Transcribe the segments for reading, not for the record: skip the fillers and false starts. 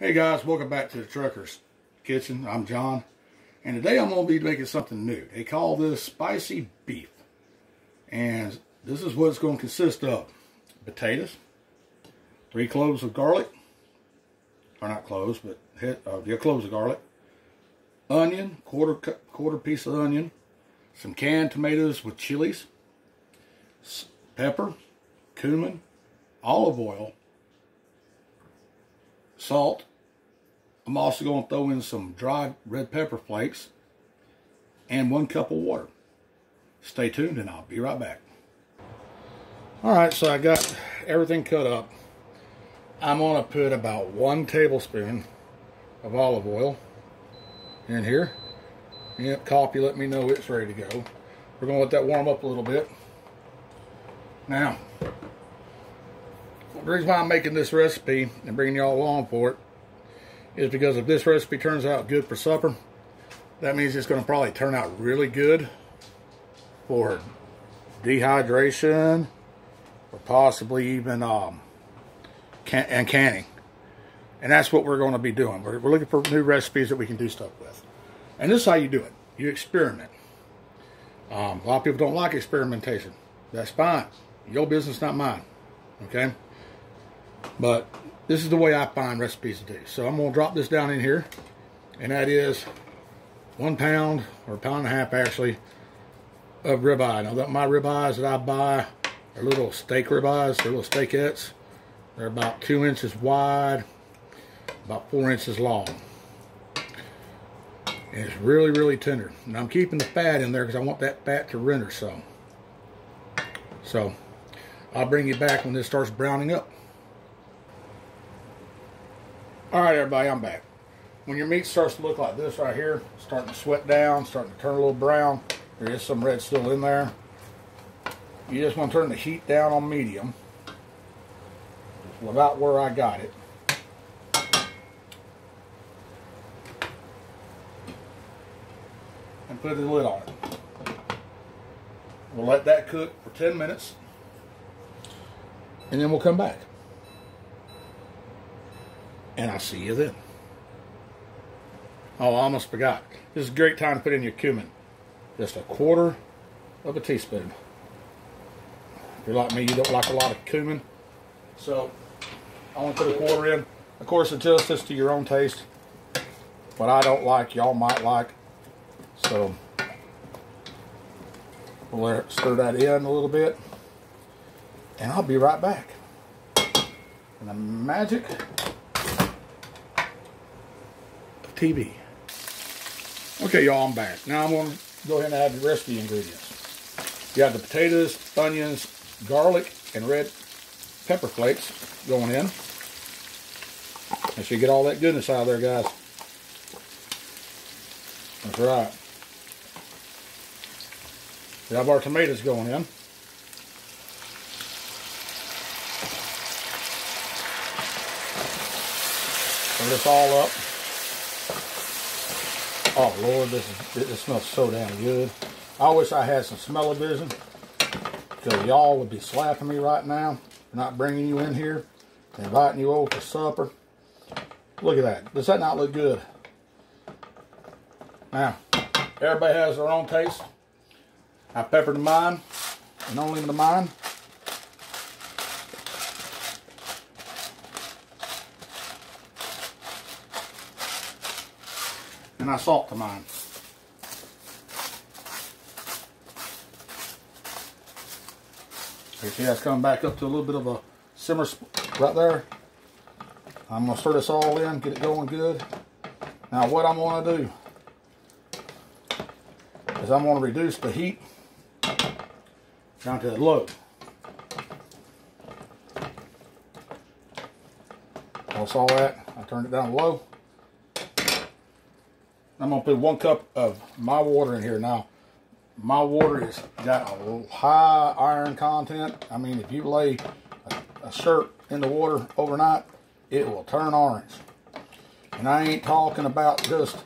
Hey guys, welcome back to the Trucker's Kitchen. I'm John, and today I'm going to be making something new. They call this spicy beef, and this is what it's going to consist of: potatoes, 3 cloves of garlic, or not cloves, but cloves of garlic, onion, quarter piece of onion, some canned tomatoes with chilies, pepper, cumin, olive oil, salt. I'm also going to throw in some dried red pepper flakes and 1 cup of water. Stay tuned and I'll be right back. Alright, so I got everything cut up. I'm going to put about 1 tablespoon of olive oil in here. Yep, copy, let me know it's ready to go. We're going to let that warm up a little bit. Now, the reason why I'm making this recipe and bringing y'all along for it is because if this recipe turns out good for supper, that means it's going to probably turn out really good for dehydration or possibly even canning. And that's what we're going to be doing. We're looking for new recipes that we can do stuff with. And this is how you do it. You experiment. A lot of people don't like experimentation. That's fine. Your business, not mine. Okay? But this is the way I find recipes to do. So I'm going to drop this down in here. And that is 1 pound, or 1.5 pounds actually, of ribeye. Now, my ribeyes that I buy are little steak ribeyes. They're little steakettes. They're about 2 inches wide, about 4 inches long. And it's really, really tender. And I'm keeping the fat in there because I want that fat to render some. So I'll bring you back when this starts browning up. Alright everybody, I'm back. When your meat starts to look like this right here, starting to sweat down, starting to turn a little brown, there is some red still in there. You just want to turn the heat down on medium. About where I got it. And put the lid on it. We'll let that cook for 10 minutes. And then we'll come back. And I'll see you then. Oh, I almost forgot. This is a great time to put in your cumin. Just 1/4 of a teaspoon. If you're like me, you don't like a lot of cumin. So, I only put 1/4 in. Of course, adjust this to your own taste. What I don't like, y'all might like. So, we'll stir that in a little bit. And I'll be right back. And the magic TV. Okay, y'all, I'm back. Now I'm going to go ahead and add the rest of the ingredients. You have the potatoes, onions, garlic, and red pepper flakes going in. Make sure you get all that goodness out of there, guys. That's right. We have our tomatoes going in. Stir this all up. Oh Lord, this smells so damn good. I wish I had some smell-o-vision, because y'all would be slapping me right now for not bringing you in here, inviting you over for supper. Look at that. Does that not look good? Now, everybody has their own taste. I peppered mine, and only to mine. And I salt to mine. You see that's coming back up to a little bit of a simmer right there. I'm going to stir this all in, get it going good. Now what I'm going to do is I'm going to reduce the heat down to low. I saw that. I turned it down low. I'm going to put 1 cup of my water in here. Now, my water has got a high iron content. I mean, if you lay a shirt in the water overnight, it will turn orange. And I ain't talking about just,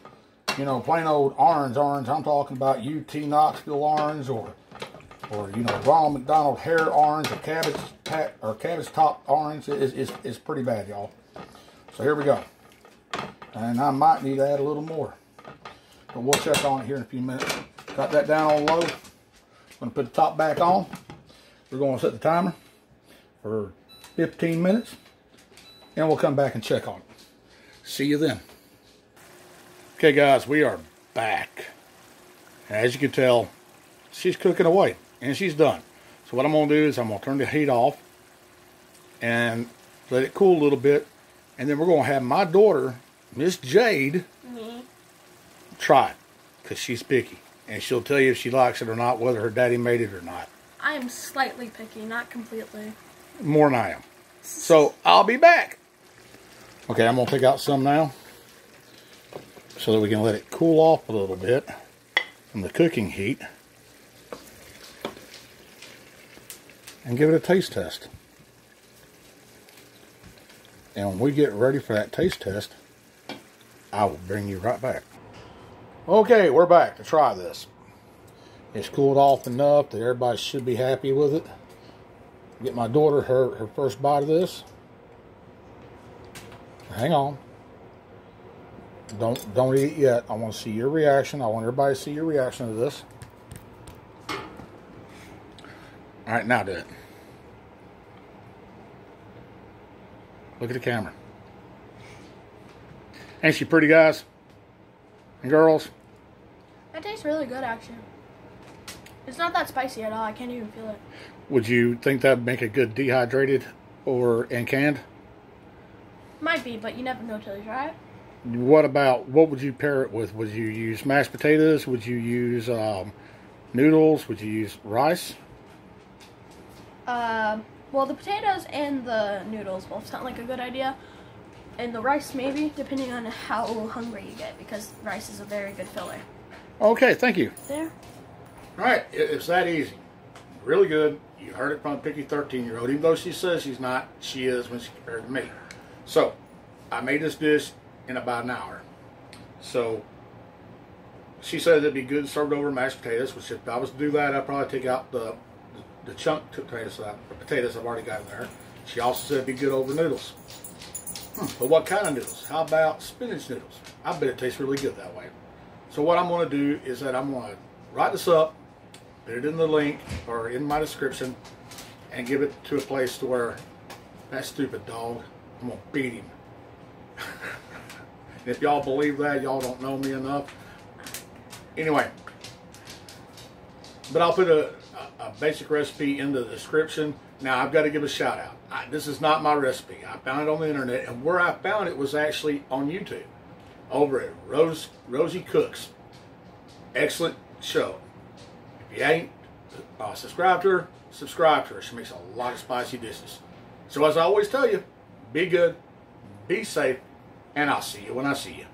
you know, plain old orange. I'm talking about UT Knoxville orange, or you know, Ronald McDonald hair orange, or cabbage top orange. Is pretty bad, y'all. So here we go. And I might need to add a little more. But we'll check on it here in a few minutes. Got that down on low. Going to put the top back on. We're going to set the timer for 15 minutes. And we'll come back and check on it. See you then. Okay guys, we are back. As you can tell, she's cooking away. And she's done. So what I'm going to do is I'm going to turn the heat off. And let it cool a little bit. And then we're going to have my daughter, Miss Jade, try it. Because she's picky. And she'll tell you if she likes it or not, whether her daddy made it or not. I am slightly picky, not completely. More than I am. So, I'll be back. Okay, I'm going to take out some now. So that we can let it cool off a little bit from the cooking heat. And give it a taste test. And when we get ready for that taste test, I will bring you right back. Okay, we're back to try this. It's cooled off enough that everybody should be happy with it. Get my daughter her first bite of this. Hang on. Don't eat it yet. I want to see your reaction. I want everybody to see your reaction to this. Alright, now do it. Look at the camera. Ain't she pretty, guys and girls? That tastes really good, actually. It's not that spicy at all. I can't even feel it. Would you think that would make it good dehydrated and canned? Might be, but you never know till you try it. What would you pair it with? Would you use mashed potatoes? Would you use noodles? Would you use rice? Well, the potatoes and the noodles both sound like a good idea. And the rice, maybe, depending on how hungry you get, because rice is a very good filler. Okay, thank you. There. All right, it's that easy. Really good. You heard it from a picky 13-year-old. Even though she says she's not, she is when she compared to me. So, I made this dish in about an hour. So, she said it'd be good served over mashed potatoes, which if I was to do that, I'd probably take out the chunk potatoes I've already got in there. She also said it'd be good over noodles. But what kind of noodles? How about spinach noodles? I bet it tastes really good that way. So what I'm going to do is that I'm going to write this up, put it in the link or in my description, and give it to a place to where that stupid dog, I'm going to beat him. And if y'all believe that, y'all don't know me enough. Anyway, but I'll put a basic recipe in the description. Now I've got to give a shout out. This is not my recipe. I found it on the internet, and where I found it was actually on YouTube, over at Rosie Cooks. Excellent show. If you ain't subscribed to her, subscribe to her. She makes a lot of spicy dishes. So as I always tell you, be good, be safe, and I'll see you when I see you.